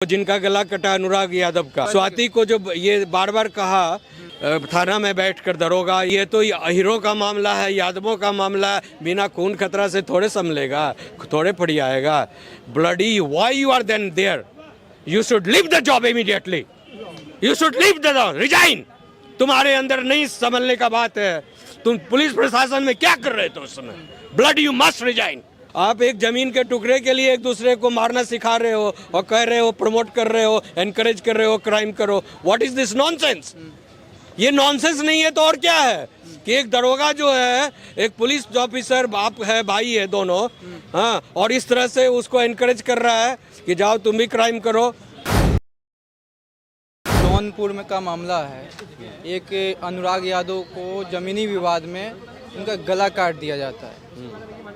जिनका गला कटा अनुराग यादव का, स्वाति को जो ये बार बार कहा थाना में बैठकर दरोगा, ये तो हीरो का मामला है, यादवों का मामला है, बिना खून खतरा से थोड़े संभलेगा, थोड़े पड़ी आएगा। Bloody why you are then there, you should leave the job immediately, you should leave the job, resign. तुम्हारे अंदर नहीं संभलने का बात है, तुम पुलिस प्रशासन में क्या कर रहे थे उस समय? Bloody you must resign. आप एक जमीन के टुकड़े के लिए एक दूसरे को मारना सिखा रहे हो और कह रहे हो, प्रमोट कर रहे हो, एनकरेज कर रहे हो क्राइम करो। What is this nonsense? ये नॉनसेंस नहीं है तो और क्या है कि एक दरोगा जो है, एक पुलिस ऑफिसर, बाप है भाई है दोनों, हाँ, और इस तरह से उसको एनकरेज कर रहा है कि जाओ तुम भी क्राइम करो। जौनपुर में का मामला है, एक अनुराग यादव को जमीनी विवाद में उनका गला काट दिया जाता है।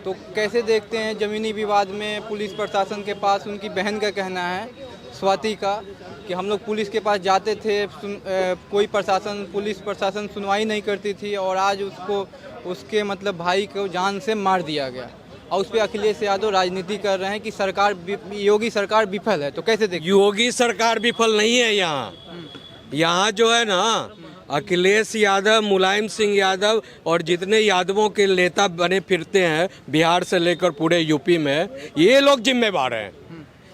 तो कैसे देखते हैं ज़मीनी विवाद में पुलिस प्रशासन के पास उनकी बहन का कहना है, स्वाति का, कि हम लोग पुलिस के पास जाते थे, कोई पुलिस प्रशासन सुनवाई नहीं करती थी और आज उसके मतलब भाई को जान से मार दिया गया। और उस पर अखिलेश यादव राजनीति कर रहे हैं कि योगी सरकार विफल है। तो कैसे देखते? योगी सरकार विफल नहीं है। यहाँ जो है ना, अखिलेश यादव, मुलायम सिंह यादव और जितने यादवों के नेता बने फिरते हैं बिहार से लेकर पूरे यूपी में, ये लोग जिम्मेवार हैं।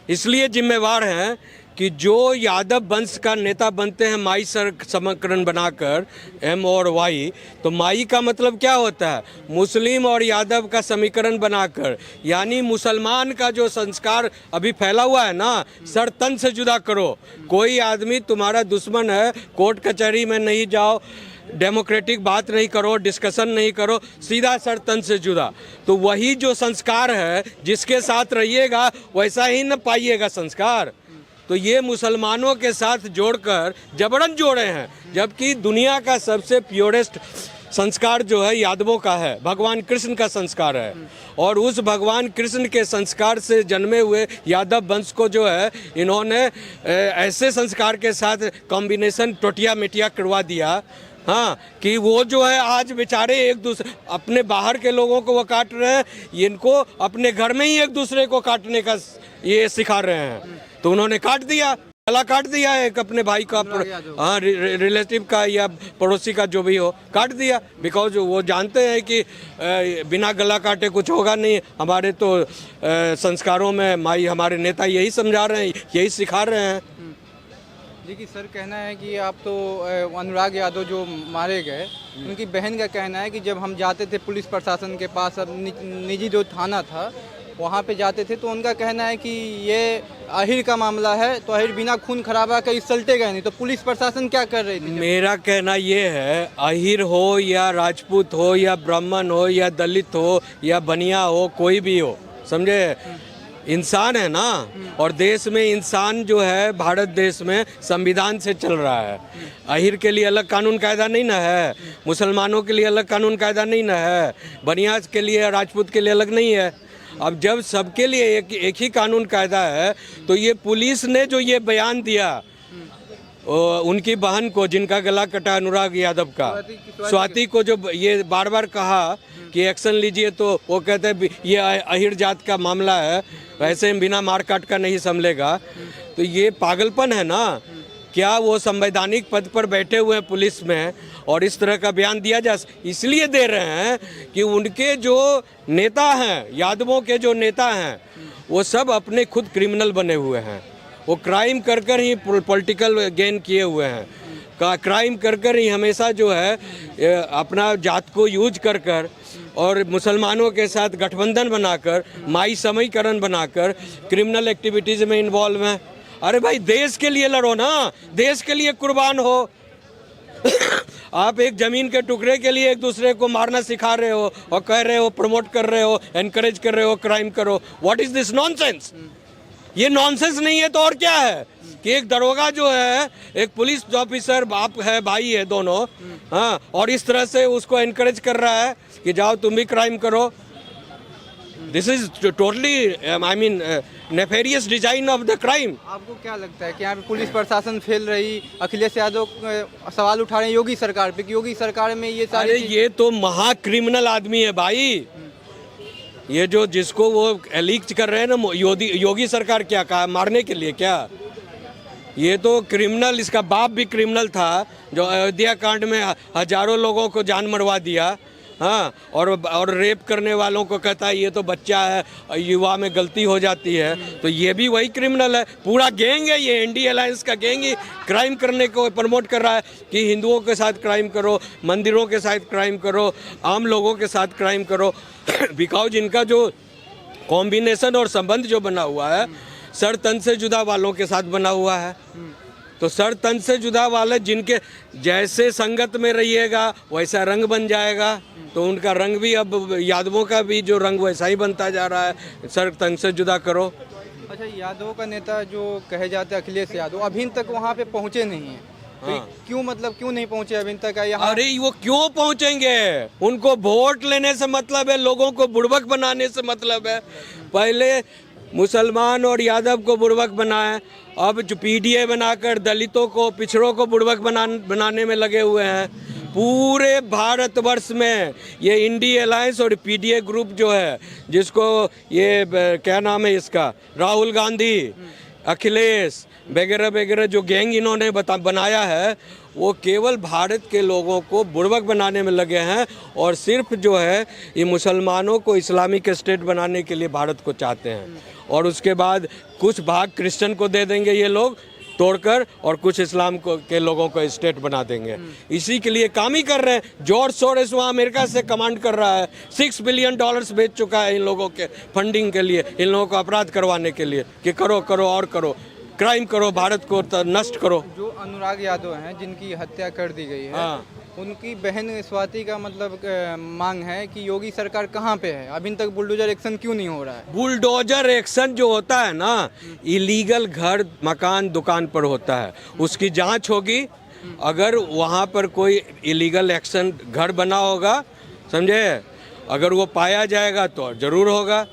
इसलिए जिम्मेवार हैं कि जो यादव वंश का नेता बनते हैं माई समीकरण बनाकर, एम और वाई, तो माई का मतलब क्या होता है? मुस्लिम और यादव का समीकरण बनाकर, यानी मुसलमान का जो संस्कार अभी फैला हुआ है ना, सर तन से जुदा करो। कोई आदमी तुम्हारा दुश्मन है, कोर्ट कचहरी में नहीं जाओ, डेमोक्रेटिक बात नहीं करो, डिस्कशन नहीं करो, सीधा सर तन से जुदा। तो वही जो संस्कार है, जिसके साथ रहिएगा वैसा ही न पाइएगा संस्कार। तो ये मुसलमानों के साथ जोड़कर जबरन जोड़े हैं, जबकि दुनिया का सबसे प्योरेस्ट संस्कार जो है यादवों का है, भगवान कृष्ण का संस्कार है। और उस भगवान कृष्ण के संस्कार से जन्मे हुए यादव वंश को जो है, इन्होंने ऐसे संस्कार के साथ कॉम्बिनेशन टोटिया मिटिया करवा दिया, हाँ, कि वो जो है आज बेचारे एक दूसरे, अपने बाहर के लोगों को वो काट रहे हैं, इनको अपने घर में ही एक दूसरे को काटने का ये सिखा रहे हैं। तो उन्होंने काट दिया, गला काट दिया एक अपने भाई का, हाँ, रिलेटिव का या पड़ोसी का, जो भी हो, काट दिया। बिकॉज वो जानते हैं कि बिना गला काटे कुछ होगा नहीं। हमारे तो संस्कारों में माई, हमारे नेता यही समझा रहे हैं, यही सिखा रहे हैं। जी कि सर कहना है कि आप तो अनुराग यादव जो मारे गए, उनकी बहन का कहना है कि जब हम जाते थे पुलिस प्रशासन के पास, अब निजी जो थाना था वहाँ पे जाते थे, तो उनका कहना है कि ये अहिर का मामला है, तो अहिर बिना खून खराबा कहीं सलटेगा नहीं। तो पुलिस प्रशासन क्या कर रही थी? मेरा कहना ये है, अहिर हो या राजपूत हो या ब्राह्मण हो या दलित हो या बनिया हो, कोई भी हो, समझे, इंसान है ना। और देश में इंसान जो है, भारत देश में संविधान से चल रहा है। अहिर के लिए अलग कानून कायदा नहीं ना है, मुसलमानों के लिए अलग कानून कायदा नहीं ना है, बनिया के लिए, राजपूत के लिए अलग नहीं है। अब जब सबके लिए एक ही कानून कायदा है, तो ये पुलिस ने जो ये बयान दिया उनकी बहन को, जिनका गला कटा अनुराग यादव का, स्वाति को जो ये बार बार कहा कि एक्शन लीजिए, तो वो कहते हैं ये अहिर जात का मामला है, वैसे बिना मार काट का नहीं संभलेगा। तो ये पागलपन है ना। क्या वो संवैधानिक पद पर बैठे हुए हैं पुलिस में और इस तरह का बयान दिया जा, इसलिए दे रहे हैं कि उनके जो नेता हैं, यादवों के जो नेता हैं, वो सब अपने खुद क्रिमिनल बने हुए हैं। वो क्राइम कर कर ही पॉलिटिकल गेन किए हुए हैं, क्राइम कर कर ही हमेशा जो है अपना जात को यूज कर कर और मुसलमानों के साथ गठबंधन बनाकर, माई समीकरण बनाकर क्रिमिनल एक्टिविटीज़ में इन्वॉल्व हैं। अरे भाई, देश के लिए लड़ो ना, देश के लिए कुर्बान हो। आप एक जमीन के टुकड़े के लिए एक दूसरे को मारना सिखा रहे हो और कह रहे हो, प्रमोट कर रहे हो, एनकरेज कर रहे हो क्राइम करो। What is this nonsense? ये नॉनसेंस नहीं है तो और क्या है कि एक दरोगा जो है, एक पुलिस ऑफिसर, बाप है भाई है दोनों, हाँ, और इस तरह से उसको एनकरेज कर रहा है कि जाओ तुम भी क्राइम करो। This is totally, I mean, nefarious design of the crime. आपको क्या लगता है कि यहाँ पे पुलिस प्रशासन फेल रही? अखिलेश यादव सवाल उठा रहे हैं योगी सरकार पे कि योगी सरकार में ये सारे, ये तो महा क्रिमिनल आदमी है भाई। ये जो जिसको वो लीक कर रहे हैं ना, योगी सरकार क्या कहा, मारने के लिए क्या? ये तो क्रिमिनल, इसका बाप भी क्रिमिनल था जो अयोध्या कांड में हजारों लोगों को जान मरवा दिया। हाँ, और रेप करने वालों को कहता है ये तो बच्चा है, युवा में गलती हो जाती है, तो ये भी वही क्रिमिनल है। पूरा गैंग है ये, इंडी अलायंस का गैंग ही क्राइम करने को प्रमोट कर रहा है कि हिंदुओं के साथ क्राइम करो, मंदिरों के साथ क्राइम करो, आम लोगों के साथ क्राइम करो। बिकॉज इनका जो कॉम्बिनेशन और संबंध जो बना हुआ है सर तन से जुदा वालों के साथ बना हुआ है। तो सर तन से जुदा वाले जिनके जैसे संगत में रहिएगा वैसा रंग बन जाएगा, तो उनका रंग भी अब यादवों का भी जो रंग वैसा ही बनता जा रहा है। सर तन से जुदा करो। अच्छा, यादव का नेता जो कहे जाते हैं अखिलेश यादव अभी तक वहाँ पे पहुँचे नहीं हैं। तो हाँ। क्यों नहीं पहुँचे अभी तक यहाँ? अरे वो क्यों पहुंचेंगे? उनको वोट लेने से मतलब है, लोगों को बुड़बक बनाने से मतलब है। पहले मुसलमान और यादव को बुड़बक बनाए, अब जो पीडीए बनाकर दलितों को, पिछड़ों को बुड़बक बनाने में लगे हुए हैं। पूरे भारतवर्ष में ये इंडी अलायंस और पीडीए ग्रुप जो है, जिसको ये क्या नाम है इसका, राहुल गांधी, अखिलेश वगैरह वगैरह जो गैंग इन्होंने बनाया है, वो केवल भारत के लोगों को बुड़बक बनाने में लगे हैं और सिर्फ जो है ये मुसलमानों को इस्लामिक स्टेट बनाने के लिए भारत को चाहते हैं। और उसके बाद कुछ भाग क्रिश्चियन को दे देंगे ये लोग तोड़कर, और कुछ इस्लाम के लोगों को स्टेट बना देंगे। इसी के लिए काम ही कर रहे हैं। जॉर्ज सोरोस वहाँ अमेरिका से कमांड कर रहा है, $6 बिलियन भेज चुका है इन लोगों के फंडिंग के लिए, इन लोगों को अपराध करवाने के लिए कि करो करो और करो, क्राइम करो, भारत को नष्ट करो। जो अनुराग यादव हैं जिनकी हत्या कर दी गई है, हाँ। उनकी बहन स्वाति का मतलब मांग है कि योगी सरकार कहाँ पे है, अभी तक बुलडोजर एक्शन क्यों नहीं हो रहा है? बुलडोजर एक्शन जो होता है ना, इलीगल घर, मकान, दुकान पर होता है, उसकी जांच होगी। अगर वहाँ पर कोई इलीगल एक्शन घर बना होगा, समझे, अगर वो पाया जाएगा तो जरूर होगा।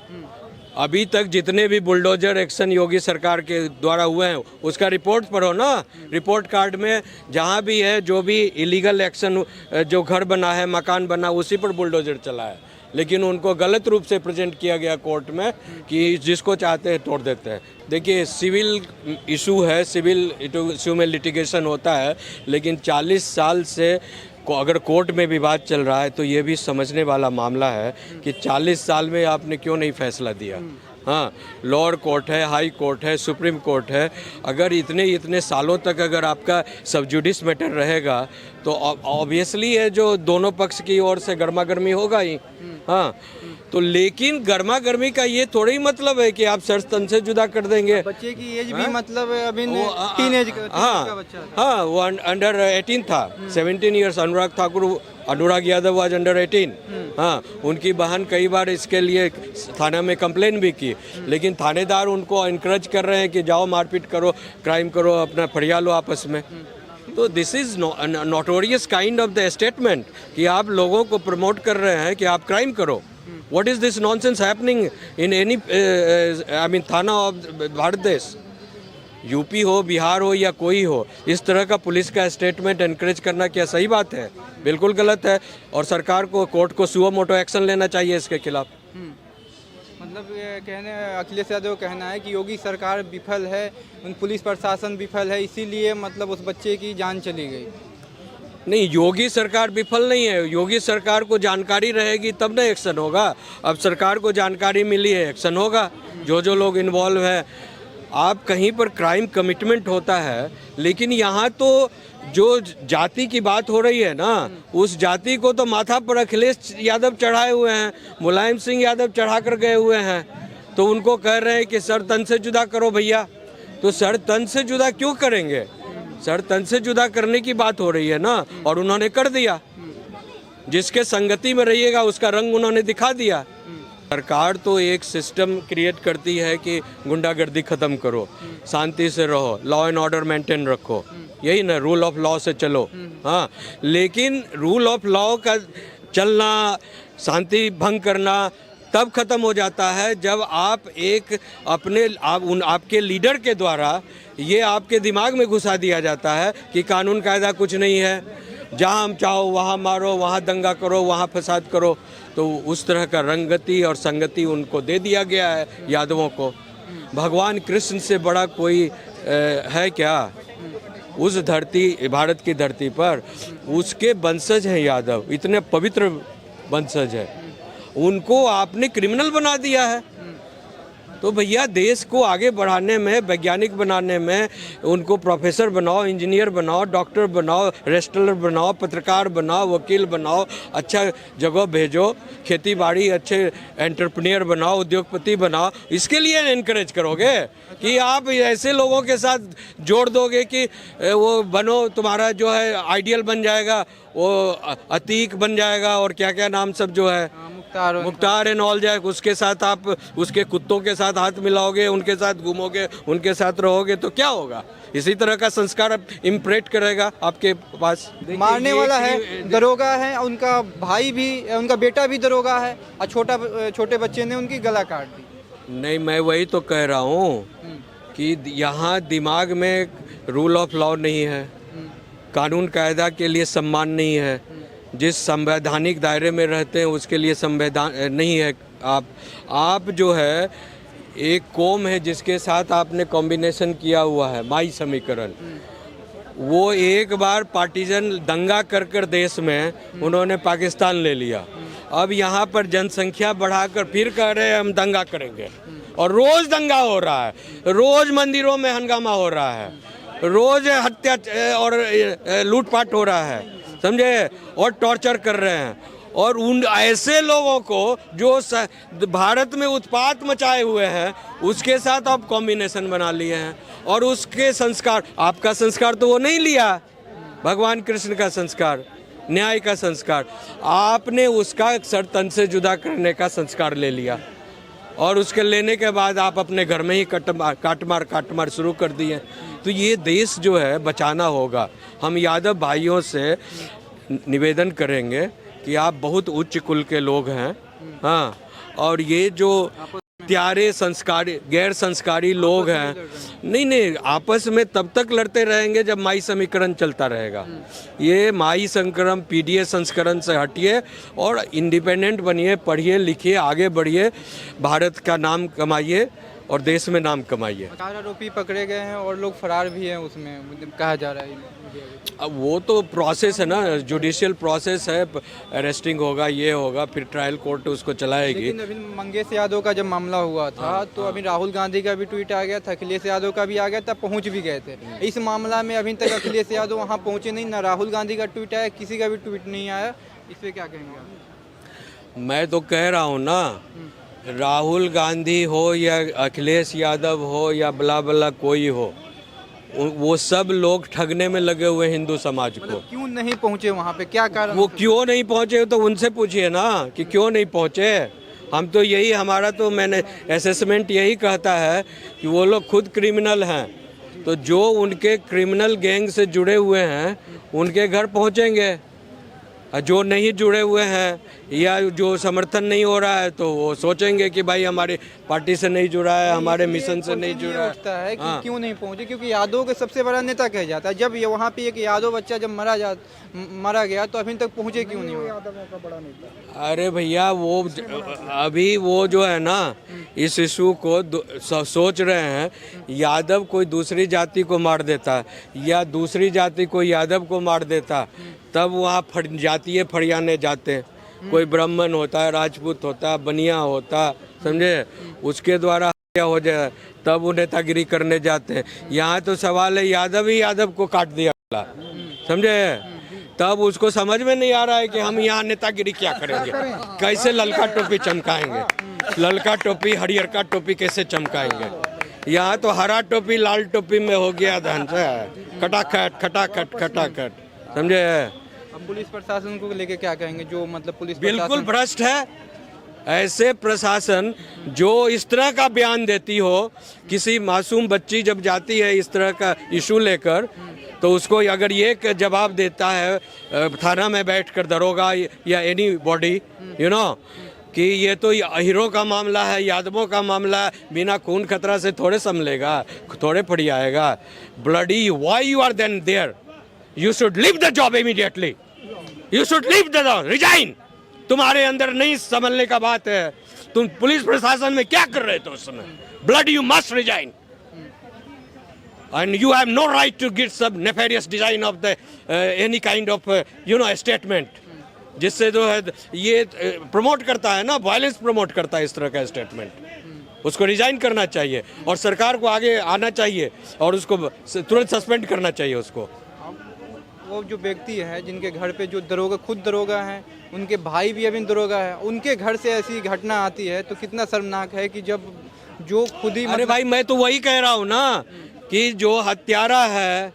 अभी तक जितने भी बुलडोजर एक्शन योगी सरकार के द्वारा हुए हैं उसका रिपोर्ट पढ़ो ना। रिपोर्ट कार्ड में जहाँ भी है, जो भी इलीगल एक्शन, जो घर बना है, मकान बना, उसी पर बुलडोजर चला है। लेकिन उनको गलत रूप से प्रेजेंट किया गया कोर्ट में कि जिसको चाहते हैं तोड़ देते हैं। देखिए, सिविल इशू है, सिविल इशू में लिटिगेशन होता है, लेकिन 40 साल से अगर कोर्ट में विवाद चल रहा है तो ये भी समझने वाला मामला है कि 40 साल में आपने क्यों नहीं फैसला दिया। हाँ, लोअर कोर्ट है, हाई कोर्ट है, सुप्रीम कोर्ट है। अगर इतने सालों तक अगर आपका सब जुडिस मैटर रहेगा तो ऑब्वियसली है जो दोनों पक्ष की ओर से गर्मा गर्मी होगा ही। हाँ, तो लेकिन गर्मा गर्मी का ये थोड़ा ही मतलब है कि आप सर तन से जुदा कर देंगे। बच्चे की एज भी मतलब अभी टीनेज का बच्चा था। हाँ, वो अंडर 18 था, 17 years. Anurag Yadav was under 18। हाँ, उनकी बहन कई बार इसके लिए थाना में कंप्लेन भी की, लेकिन थानेदार उनको इनकरेज कर रहे हैं कि जाओ मारपीट करो, क्राइम करो, अपना फरिया लो आपस में। तो this is notorious kind of the statement कि आप लोगों को प्रमोट कर रहे हैं कि आप क्राइम करो। What is this nonsense happening in any थाना ऑफ भारत देश? यूपी हो, बिहार हो या कोई हो, इस तरह का पुलिस का स्टेटमेंट एनकरेज करना क्या सही बात है? बिल्कुल गलत है। और सरकार को, कोर्ट को सुओ मोटो एक्शन लेना चाहिए इसके खिलाफ। मतलब ये कहने, अखिलेश यादव का कहना है कि योगी सरकार विफल है, पुलिस प्रशासन विफल है, इसीलिए मतलब उस बच्चे की जान चली गई। नहीं, योगी सरकार विफल नहीं है। योगी सरकार को जानकारी रहेगी तब ना एक्शन होगा। अब सरकार को जानकारी मिली है, एक्शन होगा। जो लोग इन्वॉल्व है, आप कहीं पर क्राइम कमिटमेंट होता है, लेकिन यहाँ तो जो जाति की बात हो रही है ना, उस जाति को तो माथा पर अखिलेश यादव चढ़ाए हुए हैं, मुलायम सिंह यादव चढ़ा कर गए हुए हैं। तो उनको कह रहे हैं कि सर तन से जुदा करो भैया। तो सर तन से जुदा क्यों करेंगे? सर तन से जुदा करने की बात हो रही है ना, और उन्होंने कर दिया। जिसके संगति में रहिएगा उसका रंग उन्होंने दिखा दिया। सरकार तो एक सिस्टम क्रिएट करती है कि गुंडागर्दी खत्म करो, शांति से रहो, लॉ एंड ऑर्डर मेंटेन रखो, यही ना, रूल ऑफ लॉ से चलो। हाँ, लेकिन रूल ऑफ लॉ का चलना, शांति भंग करना तब खत्म हो जाता है जब आप एक आपके लीडर के द्वारा ये आपके दिमाग में घुसा दिया जाता है कि कानून कायदा कुछ नहीं है, जहाँ हम चाहो वहाँ मारो, वहाँ दंगा करो, वहाँ फसाद करो। तो उस तरह का रंगति और संगति उनको दे दिया गया है यादवों को। भगवान कृष्ण से बड़ा कोई है क्या उस धरती, भारत की धरती पर, उसके वंशज हैं यादव, इतने पवित्र वंशज है, उनको आपने क्रिमिनल बना दिया है। तो भैया देश को आगे बढ़ाने में, वैज्ञानिक बनाने में, उनको प्रोफेसर बनाओ, इंजीनियर बनाओ, डॉक्टर बनाओ, रेस्टलर बनाओ, पत्रकार बनाओ, वकील बनाओ, अच्छा जगह भेजो, खेती बाड़ी अच्छे एंटरप्रेन्योर बनाओ, उद्योगपति बनाओ। इसके लिए इनकरेज करोगे कि आप ऐसे लोगों के साथ जोड़ दोगे कि वो बनो, तुम्हारा जो है आइडियल बन जाएगा, वो अतीक बन जाएगा और क्या क्या नाम सब जो है, मुख्तार एंड ऑल जाए, उसके साथ आप उसके कुत्तों के साथ हाथ मिलाओगे, उनके साथ घूमोगे, उनके साथ रहोगे तो क्या होगा? इसी तरह का संस्कार इम्प्रेट करेगा आपके पास। मारने वाला है दरोगा है, उनका भाई भी, उनका बेटा भी दरोगा है, और छोटे बच्चे ने उनकी गला काट दी। नहीं, मैं वही तो कह रहा हूँ कि यहाँ दिमाग में रूल ऑफ लॉ नहीं है, कानून कायदा के लिए सम्मान नहीं है, जिस संवैधानिक दायरे में रहते हैं उसके लिए संविधान नहीं है। आप जो है एक कौम है जिसके साथ आपने कॉम्बिनेशन किया हुआ है, माई समीकरण, वो एक बार पार्टीजन दंगा कर कर देश में उन्होंने पाकिस्तान ले लिया। अब यहाँ पर जनसंख्या बढ़ाकर फिर कह रहे हैं हम दंगा करेंगे, और रोज दंगा हो रहा है, रोज मंदिरों में हंगामा हो रहा है, रोज हत्या और लूटपाट हो रहा है, समझे, और टॉर्चर कर रहे हैं। और उन ऐसे लोगों को जो भारत में उत्पात मचाए हुए हैं उसके साथ आप कॉम्बिनेशन बना लिए हैं, और उसके संस्कार, आपका संस्कार तो वो नहीं लिया, भगवान कृष्ण का संस्कार, न्याय का संस्कार, आपने उसका सर तन से जुदा करने का संस्कार ले लिया, और उसके लेने के बाद आप अपने घर में ही काटमार शुरू कर दिए। तो ये देश जो है बचाना होगा। हम यादव भाइयों से निवेदन करेंगे कि आप बहुत उच्च कुल के लोग हैं, हाँ, और ये जो प्यारे संस्कारी गैर संस्कारी लोग हैं, नहीं, आपस में तब तक लड़ते रहेंगे जब माई समीकरण चलता रहेगा। ये माई संकरण, पीडीए संस्करण से हटिए और इंडिपेंडेंट बनिए, पढ़िए लिखिए, आगे बढ़िए, भारत का नाम कमाइए और देश में नाम कमाइए। 18 आरोपी पकड़े गए हैं और लोग फरार भी हैं, उसमें कहा जा रहा है। अब वो तो प्रोसेस है ना, जुडिशियल प्रोसेस है, अरेस्टिंग होगा, ये होगा, फिर ट्रायल कोर्ट उसको चलाएगी। लेकिन अभी मंगेश यादव का जब मामला हुआ था तो अभी राहुल गांधी का भी ट्वीट आ गया था, अखिलेश यादव का भी आ गया था, पहुंच भी गए थे। इस मामला में अभी तक अखिलेश यादव वहां पहुंचे नहीं, ना राहुल गांधी का ट्वीट आया, किसी का भी ट्वीट नहीं आया। इस पर क्या कहेंगे आप? मैं तो कह रहा हूँ ना, राहुल गांधी हो या अखिलेश यादव हो या बला बला कोई हो, वो सब लोग ठगने में लगे हुए हिंदू समाज को। क्यों नहीं पहुंचे वहां पे, क्या कारण? वो क्यों नहीं पहुंचे तो उनसे पूछिए ना कि क्यों नहीं पहुंचे। हम तो यही, हमारा तो मैंने असेसमेंट यही कहता है कि वो लोग खुद क्रिमिनल हैं, तो जो उनके क्रिमिनल गैंग से जुड़े हुए हैं उनके घर पहुंचेंगे, जो नहीं जुड़े हुए हैं या जो समर्थन नहीं हो रहा है तो वो सोचेंगे कि भाई हमारी पार्टी से नहीं जुड़ा है, हमारे मिशन से नहीं जुड़ा है कि क्यों नहीं पहुंचे, क्योंकि यादव के सबसे बड़ा नेता कहा जाता है। जब ये वहाँ पे एक यादव बच्चा जब मरा गया तो अभी तक पहुंचे क्यों नहीं? यादव का बड़ा नेता। अरे भैया वो अभी वो जो है ना, इस इशू को सोच रहे हैं यादव कोई दूसरी जाति को मार देता या दूसरी जाति को यादव को मार देता, तब वहाँ जातीय फरियाने जाते, कोई ब्राह्मण होता है, राजपूत होता है, बनिया होता, समझे, उसके द्वारा क्या हो जाए, तब वो नेतागिरी करने जाते हैं। यहाँ तो सवाल है यादव ही यादव को काट दिया, समझे, तब उसको समझ में नहीं आ रहा है कि हम यहाँ नेतागिरी क्या करेंगे, कैसे ललका टोपी चमकाएंगे, ललका टोपी हरियर का टोपी कैसे चमकाएंगे। यहाँ तो हरा टोपी लाल टोपी में हो गया धन से खटाखट खटाखट खटाखट, समझे। अब पुलिस प्रशासन को लेके क्या कहेंगे, जो मतलब पुलिस बिल्कुल भ्रष्ट है। ऐसे प्रशासन जो इस तरह का बयान देती हो, किसी मासूम बच्ची जब जाती है इस तरह का इशू लेकर, तो उसको अगर ये जवाब देता है थाना में बैठकर दरोगा या एनी बॉडी, यू नो, कि ये तो हीरो का मामला है, यादवों का मामला है, बिना खून खतरा से थोड़े संभलेगा, थोड़े पड़ी आएगा। Bloody why you are then there, you should leave the job immediately, you should leave the job, resign. तुम्हारे अंदर नहीं संभलने का बात है, तुम पुलिस प्रशासन में क्या कर रहे थे उस समय, blood you must resign. and you have no right to give some nefarious design of the any kind of statement, जिससे जो है ये प्रमोट करता है ना, वायलेंस प्रमोट करता है इस तरह का स्टेटमेंट। उसको रिजाइन करना चाहिए और सरकार को आगे आना चाहिए और उसको तुरंत सस्पेंड करना चाहिए उसको। वो जो व्यक्ति है जिनके घर पे जो दरोगा, खुद दरोगा हैं, उनके भाई भी अभी दरोगा है, उनके घर से ऐसी घटना आती है तो कितना शर्मनाक है कि जब जो खुद ही अरे भाई मैं तो वही कह रहा हूँ ना कि जो हत्यारा है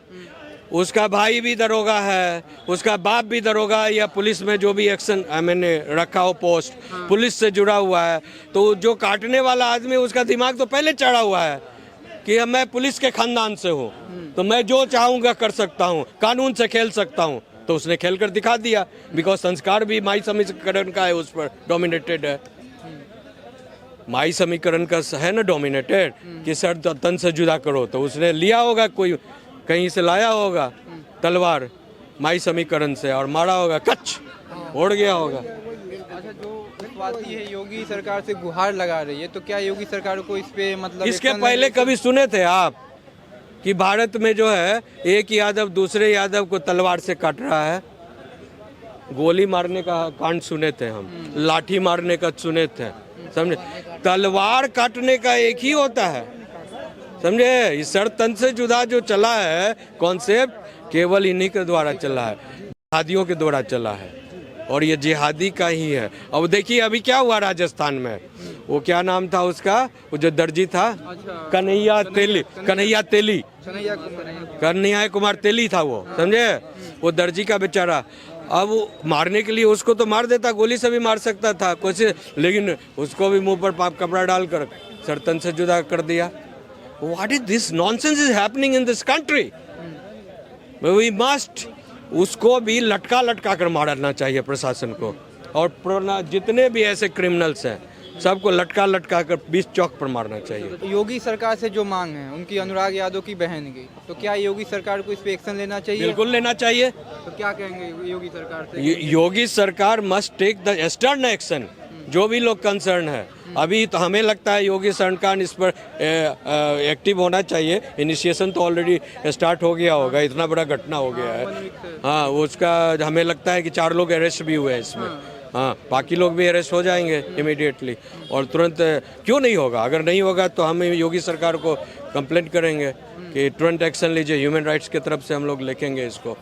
उसका भाई भी दरोगा है, उसका बाप भी दरोगा या पुलिस में जो भी एक्शन मैंने रखा हो पोस्ट पुलिस से जुड़ा हुआ है, तो जो काटने वाला आदमी उसका दिमाग तो पहले चढ़ा हुआ है कि अब मैं पुलिस के खानदान से हूँ तो मैं जो चाहूँगा कर सकता हूँ, कानून से खेल सकता हूँ। तो उसने खेल कर दिखा दिया, बिकॉज संस्कार भी माई समीकरण का है, उस पर डोमिनेटेड है। माई समीकरण का है ना डोमिनेटेड कि सर तन से जुदा करो, तो उसने लिया होगा, कोई कहीं से लाया होगा तलवार माई समीकरण से और मारा होगा, कच उड़ गया होगा। अच्छा, जो बाती है योगी सरकार से गुहार लगा रही है, तो क्या योगी सरकार को इस पे मतलब इसके पहले कभी सुने थे आप कि भारत में जो है एक यादव दूसरे यादव को तलवार से काट रहा है? गोली मारने का कांड सुने थे हम, लाठी मारने का सुने थे, समझे? तलवार काटने का एक ही होता है, समझे? इस सर तन से जुदा जो चला है कॉन्सेप्ट केवल इन्हीं के द्वारा चला है, जिहादियों के द्वारा चला है और ये जिहादी का ही है। अब देखिए अभी क्या हुआ राजस्थान में, वो क्या नाम था उसका, वो जो दर्जी था, कन्हैया कुमार तेली था वो, समझे? वो दर्जी का बेचारा, अब वो मारने के लिए उसको तो मार देता, गोली से भी मार सकता था कुछ, लेकिन उसको भी मुंह पर कपड़ा डालकर सरतन से जुदा कर दिया। What is this nonsense is happening in this country? We must उसको भी लटका कर मारना चाहिए प्रशासन को, और जितने भी ऐसे क्रिमिनल्स हैं सबको लटका कर 20 चौक पर मारना चाहिए। योगी सरकार से जो मांग है उनकी अनुराग यादव की बहन की, तो क्या योगी सरकार को इस पे एक्शन लेना चाहिए? बिल्कुल लेना चाहिए। तो क्या कहेंगे योगी सरकार से? योगी सरकार must take the stern action, जो भी लोग कंसर्न है। अभी तो हमें लगता है योगी सरकार इस पर एक्टिव होना चाहिए, इनिशिएशन तो ऑलरेडी स्टार्ट हो गया होगा, इतना बड़ा घटना हो गया है। हाँ, उसका हमें लगता है कि 4 लोग अरेस्ट भी हुए हैं इसमें। हाँ, बाकी लोग भी अरेस्ट हो जाएंगे इमीडिएटली और तुरंत। क्यों नहीं होगा? अगर नहीं होगा तो हम योगी सरकार को कंप्लेंट करेंगे कि तुरंत एक्शन लीजिए। ह्यूमन राइट्स की तरफ से हम लोग लिखेंगे इसको,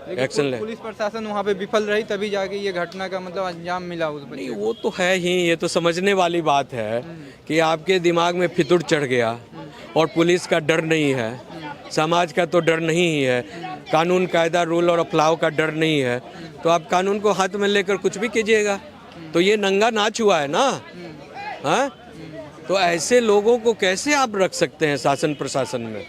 एक्शन ले। पुलिस प्रशासन वहाँ पे विफल रही तभी जाके ये घटना का मतलब अंजाम मिला उस बच्चे नहीं, वो तो है ही, ये तो समझने वाली बात है कि आपके दिमाग में फितूर चढ़ गया और पुलिस का डर नहीं है, समाज का तो डर नहीं ही है, कानून कायदा रूल और अफलाव का डर नहीं है, तो आप कानून को हाथ में लेकर कुछ भी कीजिएगा, तो ये नंगा नाच हुआ है ना। हाँ, तो ऐसे लोगों को कैसे आप रख सकते हैं शासन प्रशासन में?